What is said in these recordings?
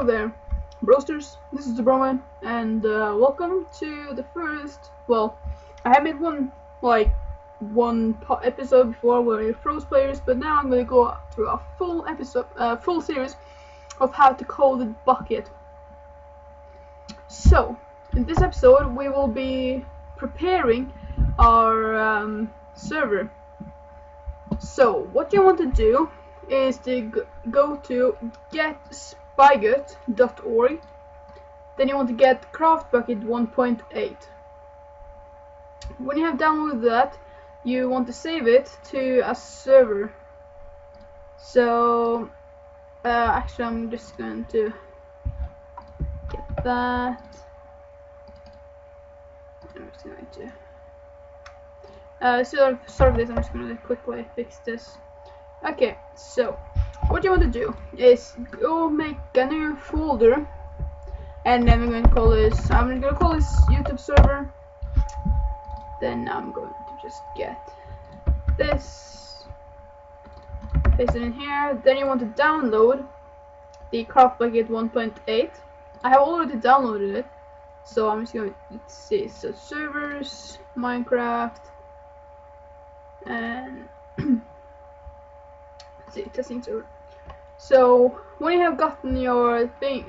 Hello there, Brosters. This is the Broman, and welcome to the first. Well, I have made one episode before where I froze players, but now I'm gonna go through a full episode, full series of how to code the Bukkit. So, in this episode, we will be preparing our server. So, what you want to do is to go to getspygut.org. Then you want to get CraftBukkit 1.8. When you have downloaded that, you want to save it to a server. So actually I'm just going to get that. I'm just going to start this. I'm just going to quickly fix this. Okay, so what you want to do is go make a new folder, and then we're going to call this. I'm going to call this YouTube server. Then I'm going to just get this, paste it in here. Then you want to download the CraftBukkit 1.8. I have already downloaded it, so I'm just going to, let's see, so servers, Minecraft, and testing server. So when you have gotten your thing,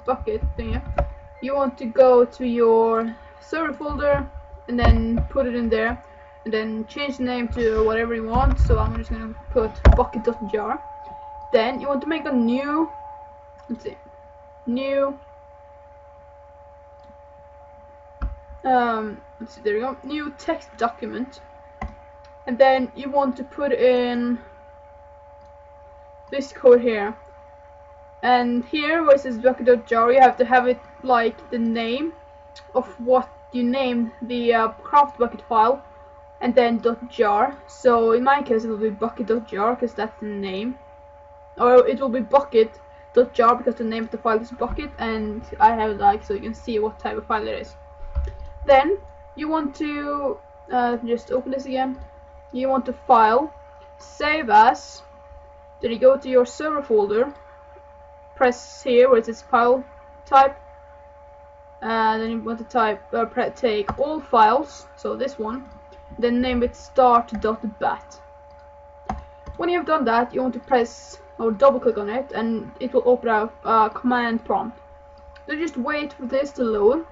Bukkit thing, you want to go to your server folder and then put it in there, and then change the name to whatever you want. So I'm just gonna put bukkit.jar. Then you want to make a new, let's see, there we go, new text document, and then you want to put in this code here, and here where it says bukkit.jar, you have to have it like the name of what you named the CraftBukkit file, and then .jar. So in my case it will be bukkit.jar because that's the name, or it will be bukkit.jar because the name of the file is Bukkit, and I have it like so you can see what type of file it is. Then you want to just open this again. You want to file, save as. Then you go to your server folder, press here where it says file type, then you want to type take all files, so this one, then name it start.bat. When you have done that, you want to press or double click on it, and it will open up a command prompt. Then just wait for this to load,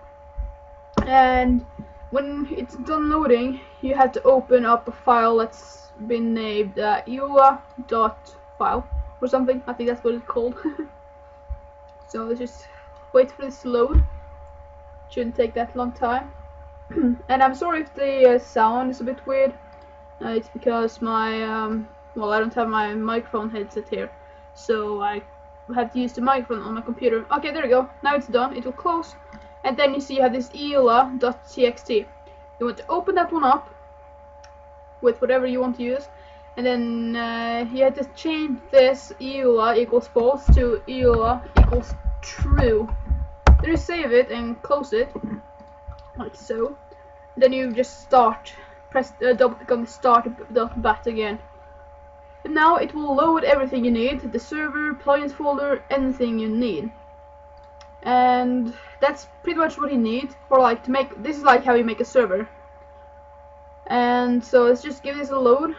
and when it's done loading, you have to open up a file that's been named eula.file or something. I think that's what it's called. So let's just wait for this to load. Shouldn't take that long time. And I'm sorry if the sound is a bit weird. It's because my well, I don't have my microphone headset here, so I have to use the microphone on my computer. Okay, there we go. Now it's done. It will close, and then you see you have this eula.txt. You want to open that one up with whatever you want to use, and then you have to change this eula equals false to eula equals true. Then you save it and close it, like so. Then you just press double click on the start.bat again. And now it will load everything you need, the server, plugins folder, anything you need. And that's pretty much what you need for like to make, this is like how you make a server. And so let's just give this a load,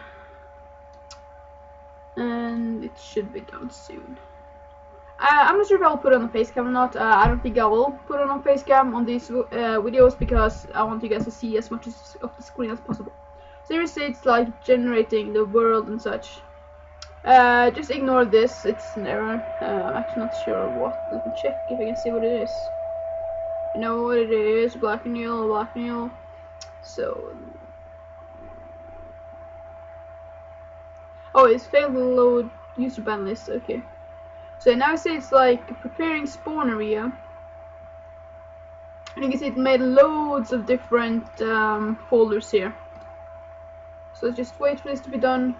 and it should be done soon. I'm not sure if I'll put it on a facecam or not. I don't think I will put it on a facecam on these videos because I want you guys to see as much of the screen as possible. So here it's like generating the world and such. Just ignore this, it's an error. I'm actually not sure what. Let me check if I can see what it is. You know what it is, black and yellow. So, oh, it's failed to load user ban list, okay. So now it's like preparing spawn area, and you can see it made loads of different folders here. So just wait for this to be done.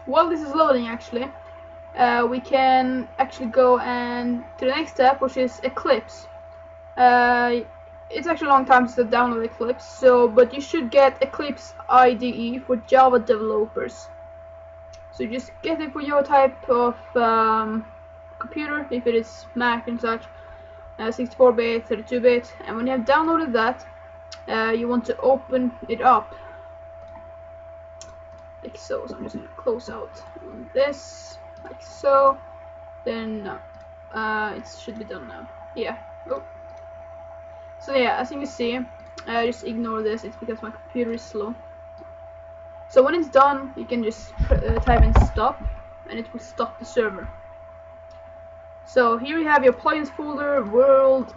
While this is loading, actually, we can actually go and to the next step, which is Eclipse. it's actually a long time since I downloaded Eclipse, so but you should get Eclipse IDE for Java developers. So you just get it for your type of computer, if it is Mac and such, 64-bit, 32-bit, and when you have downloaded that, you want to open it up like so. So I'm just gonna close out on this like so. Then it should be done now. Yeah. Oh. So yeah, as you can see, just ignore this. It's because my computer is slow. So when it's done, you can just type in stop, and it will stop the server. So here you have your plugins folder, world,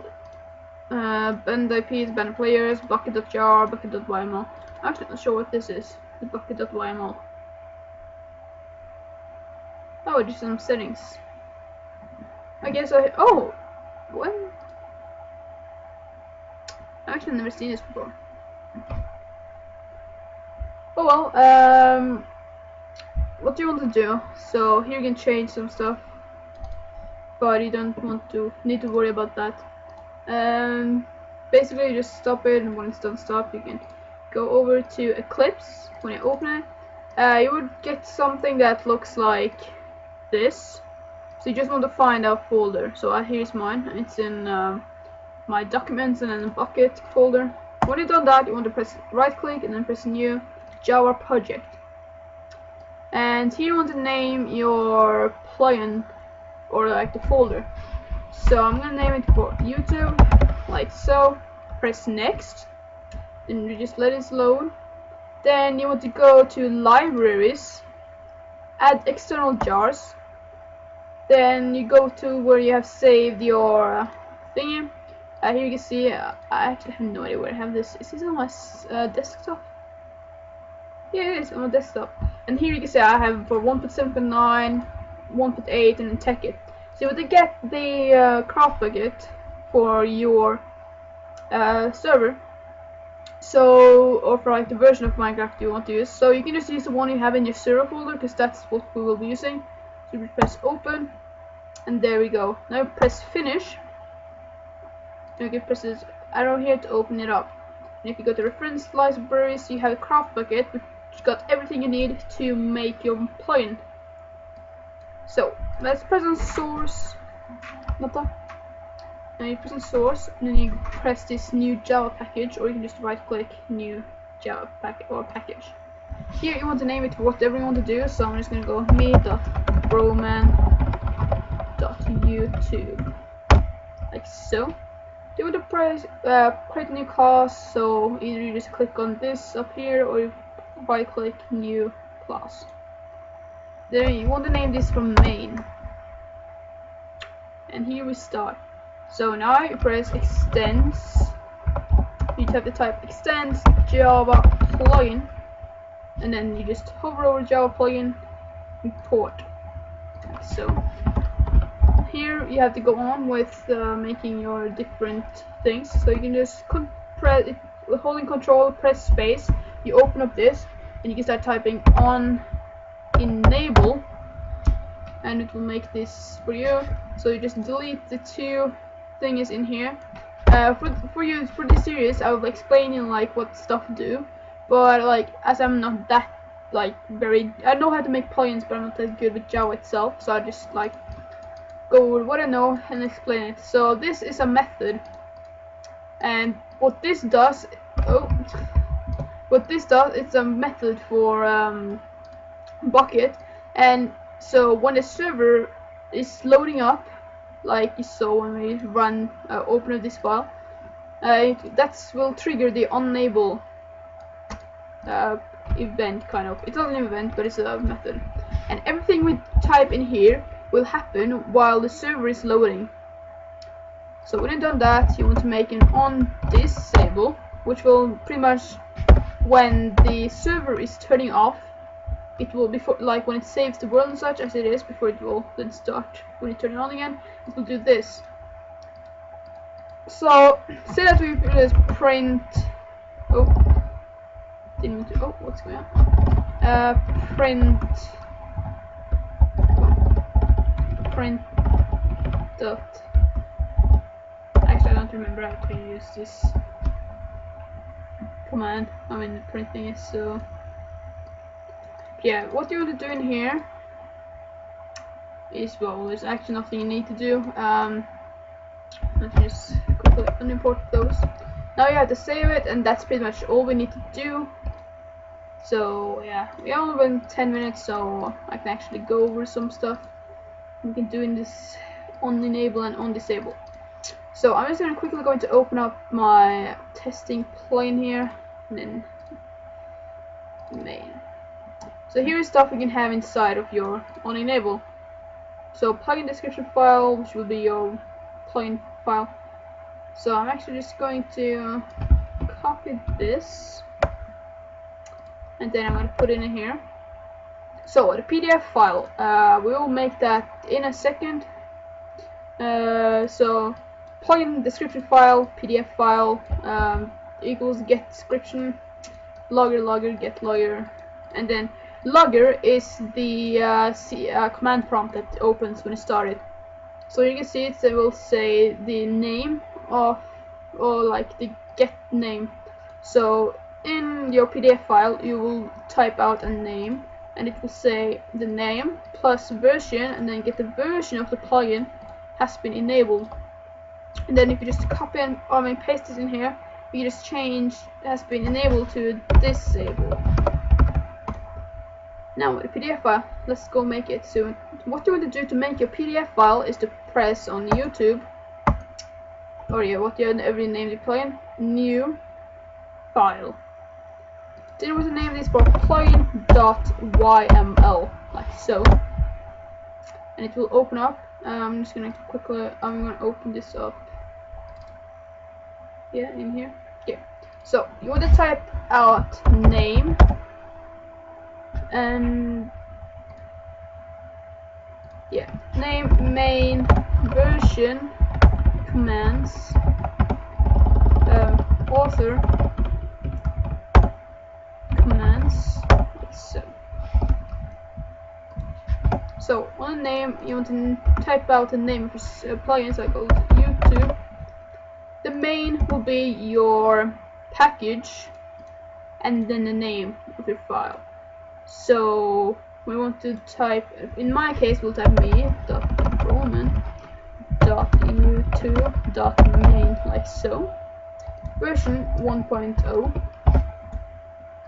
band IPs, band players, bukkit.jar, bukkit.yml. I'm actually not sure what this is. The bukkit.yml. Oh, just some settings. I guess oh, what? I've actually never seen this before. Oh well, what do you want to do? So here you can change some stuff, but you don't need to worry about that. Basically you just stop it, and when it's done stop, you can go over to Eclipse. When you open it, you would get something that looks like this. So you just want to find our folder. So here's mine. It's in my documents and then the Bukkit folder. When you've done that, you want to press right click and then press new Java project. And here you want to name your plugin or like the folder. So I'm gonna name it for YouTube, like so. Press next, and you just let it load. Then you want to go to libraries, add external jars. Then you go to where you have saved your thingy. Here you can see, I actually have no idea where I have this. Is this on my desktop? Yeah, it is on my desktop. And here you can see I have for 1.7.9, 1.8, and Bukkit. So you want to get the craft bucket for your server. So, or for like the version of Minecraft you want to use. So you can just use the one you have in your server folder, because that's what we will be using. So we press open, and there we go. Now press finish. You can press this arrow here to open it up. And if you go to reference libraries, you have a craft bucket, which got everything you need to make your plugin. So let's press on source. Not that. Now you press on source, and then you press this new Java package, or you can just right click new Java package. Here you want to name it whatever you want to do, so I'm just going to go me.broman.youtube, like so. You want to press create a new class, so either you just click on this up here, or you right click new class. Then you want to name this from main, and here we start. So now you press extends. You have to type extends Java plugin, and then you just hover over Java plugin, import. So here you have to go on with making your different things. So you can just holding control, press space. You open up this, and you can start typing on enable, and it will make this for you. So you just delete the two things in here. For this series, I will be explaining like what stuff do, but like as I'm not that like I know how to make plugins, but I'm not that good with Java itself, so I just like go with what I know and explain it. So this is a method, and what this does, it's a method for Bukkit, and so when the server is loading up, like you saw when we run open up this file, that will trigger the enable event, kind of. It's not an event, but it's a method, and everything we type in here will happen while the server is loading. So when you've done that, you want to make an on disable, which will pretty much, when the server is turning off, it will, before, like when it saves the world and such as it is, before it will then start. When you turn it on again, it will do this. So say that we just print, what's going on? Print dot, actually I don't can't remember how to use this command. I mean, the current thing is so. Yeah, what you want to do in here is, well, there's actually nothing you need to do. Let's just quickly unimport those. Now you have to save it, and that's pretty much all we need to do. So yeah, we only went 10 minutes, so I can actually go over some stuff we can do in this on enable and on disable. So I'm just quickly going to open up my testing plugin here, and then main. So here is stuff you can have inside of your on enable. So plugin description file, which will be your plugin file. So I'm actually just going to copy this, and then I'm going to put it in here. So the PDF file, we will make that in a second. So plugin description file, PDF file, equals get description, logger get logger, and then logger is the command prompt that opens when it started. So you can see it will say the name of, or like the get name. So in your PDF file you will type out a name, and it will say the name plus version, and then get the version of the plugin has been enabled. And then if you just copy and paste this in here, you just change has been enabled to disable. Now with the PDF file, let's go make it soon. What you want to do to make your PDF file is to press on YouTube, or yeah, whatever you name the plugin, new file. Then we want to name this for plugin.yml, like so, and it will open up. I'm just gonna open this up. Yeah, in here. Yeah. So you want to type out name, and yeah, name, main, version, commands, author, commands, like so. So on the name, you want to type out the name of your plugin, so I go to YouTube. The main will be your package, and then the name of your file. So we want to type, in my case we'll type me.roman.youtube.main, like so. Version 1.0.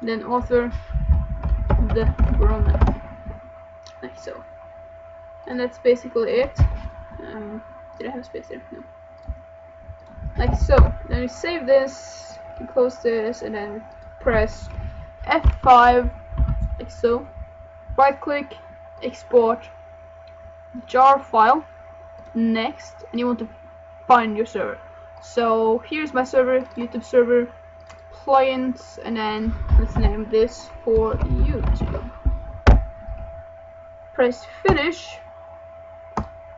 Then author the Roman, like so. And that's basically it. Did I have a space there? No. Like so. Then we save this, and close this, and then press F5, like so. Right click, export jar file, next, and you want to find your server. So here's my server, YouTube server, plugins, and then let's name this for YouTube. Press finish,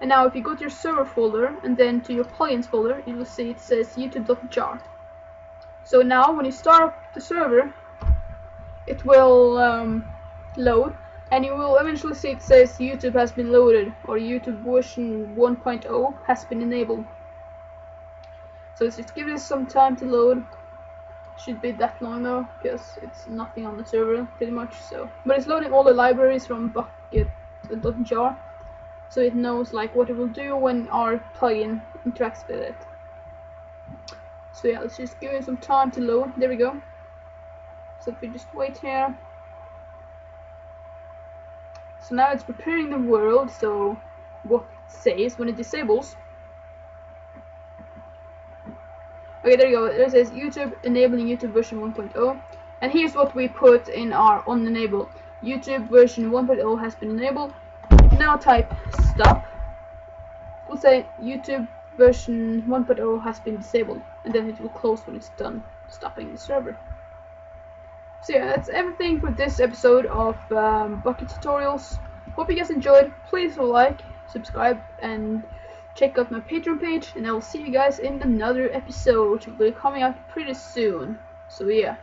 and now if you go to your server folder and then to your plugins folder, you will see it says youtube.jar. So now when you start up the server, it will load, and you will eventually see it says YouTube has been loaded, or YouTube version 1.0 has been enabled. So just give this some time to load. Should be that long though, because it's nothing on the server pretty much. So, but it's loading all the libraries from Bukkit.jar, so it knows like what it will do when our plugin interacts with it. So yeah, let's just give it some time to load. There we go. So if we just wait here. So now it's preparing the world, so what it says when it disables. Okay, there you go. It says YouTube enabling YouTube version 1.0. And here's what we put in our on enable. YouTube version 1.0 has been enabled. Now type stop. We'll say YouTube version 1.0 has been disabled, and then it will close when it's done stopping the server. So yeah, that's everything for this episode of Bukkit tutorials. Hope you guys enjoyed. Please like, subscribe, and check out my Patreon page, and I will see you guys in another episode, which will be coming out pretty soon. So yeah.